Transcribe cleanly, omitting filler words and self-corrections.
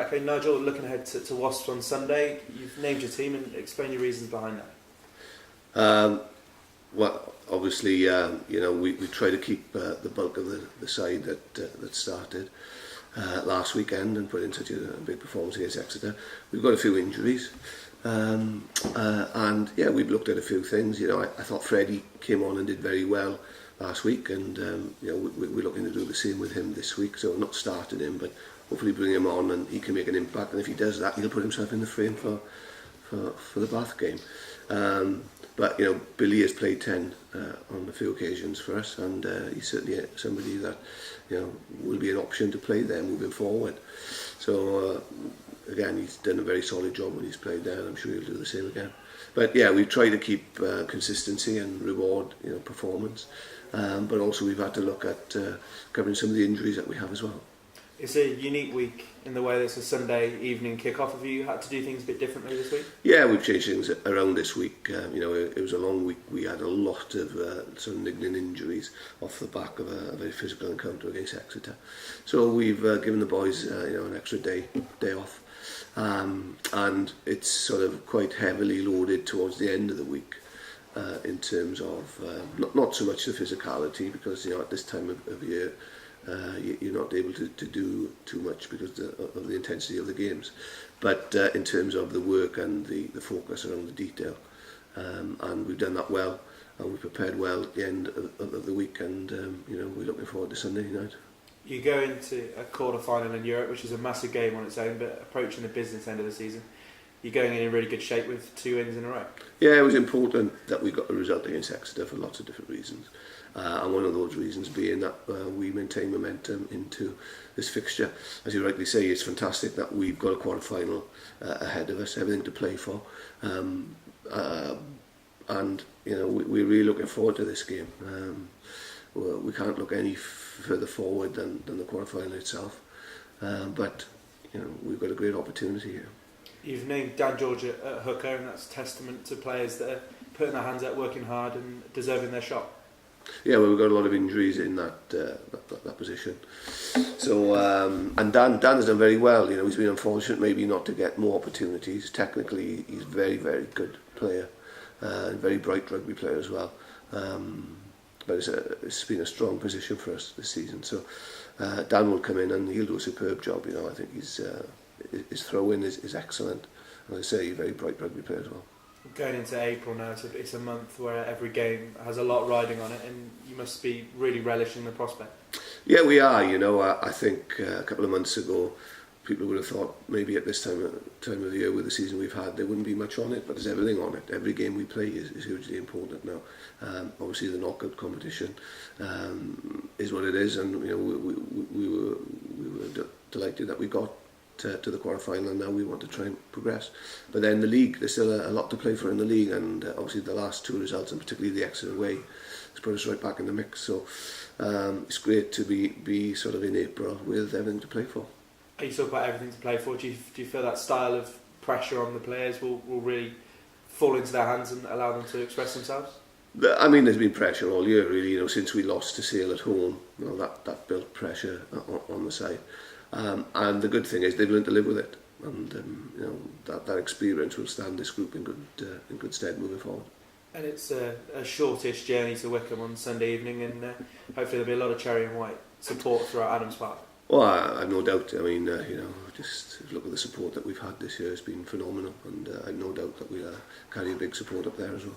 Okay, Nigel, looking ahead to Wasps on Sunday, you've named your team and explain your reasons behind that. Well, obviously, we try to keep the bulk of the side that started last weekend and put in such a big performance against Exeter. We've got a few injuries, and yeah, we've looked at a few things. I thought Freddie came on and did very well last week, and we're looking to do the same with him this week. So not starting him, but hopefully bring him on and he can make an impact. And if he does that, he'll put himself in the frame for the Bath game. But Billy has played 10 on a few occasions for us, and he's certainly somebody that will be an option to play there moving forward. So again, he's done a very solid job when he's played there, and I'm sure he'll do the same again. But yeah, we try to keep consistency and reward performance, but also we've had to look at covering some of the injuries that we have as well. It's a unique week in the way that it's a Sunday evening kick-off. Have you had to do things a bit differently this week? Yeah, we've changed things around this week. It was a long week. We had a lot of sort of niggling injuries off the back of a very physical encounter against Exeter. So we've given the boys an extra day off. And it's sort of quite heavily loaded towards the end of the week in terms of not so much the physicality, because at this time of year you're not able to do too much because of the intensity of the games, but in terms of the work and the focus around the detail, and we've done that well, and we prepared well at the end of the week, and we're looking forward to Sunday night. You go into a quarter-final in Europe, which is a massive game on its own, but approaching the business end of the season, you're going in really good shape with 2 wins in a row. Yeah, it was important that we got a result against Exeter for lots of different reasons. And one of those reasons being that we maintain momentum into this fixture. As you rightly say, it's fantastic that we've got a quarter-final ahead of us, everything to play for. And we're really looking forward to this game. We can't look any further forward than the quarter-final itself. But we've got a great opportunity here. You've named Dan George at hooker, and that's testament to players that are putting their hands out, working hard and deserving their shot. Yeah, well, we've got a lot of injuries in that position. So, and Dan has done very well. He's been unfortunate maybe not to get more opportunities. Technically, he's a very, very good player, and very bright rugby player as well. But it's been a strong position for us this season. So, Dan will come in and he'll do a superb job. I think his throw-in is excellent. And I say, he's a very bright rugby player as well. Going into April now, it's a month where every game has a lot riding on it, and you must be really relishing the prospect. Yeah, we are. I think a couple of months ago, people would have thought maybe at this time of the year with the season we've had, there wouldn't be much on it, but there's everything on it. Every game we play is hugely important now. Obviously, the knockout competition is what it is, and we were delighted that we got to the quarter-final, and now we want to try and progress. But then the league, there's still a lot to play for in the league, and obviously the last 2 results, and particularly the Exeter away, has put us right back in the mix. So it's great to be sort of in April with everything to play for. You talk about everything to play for. Do you feel that style of pressure on the players will really fall into their hands and allow them to express themselves? I mean, there's been pressure all year, really. Since we lost to Sale at home, that built pressure on the side. And the good thing is they've learned to live with it, and that experience will stand this group in good stead moving forward. And it's a shortish journey to Wickham on Sunday evening, and hopefully there'll be a lot of cherry and white support throughout Adams Park. Well, I have no doubt. I mean, just look at the support that we've had this year. It's been phenomenal, and I have no doubt that we'll carry a big support up there as well.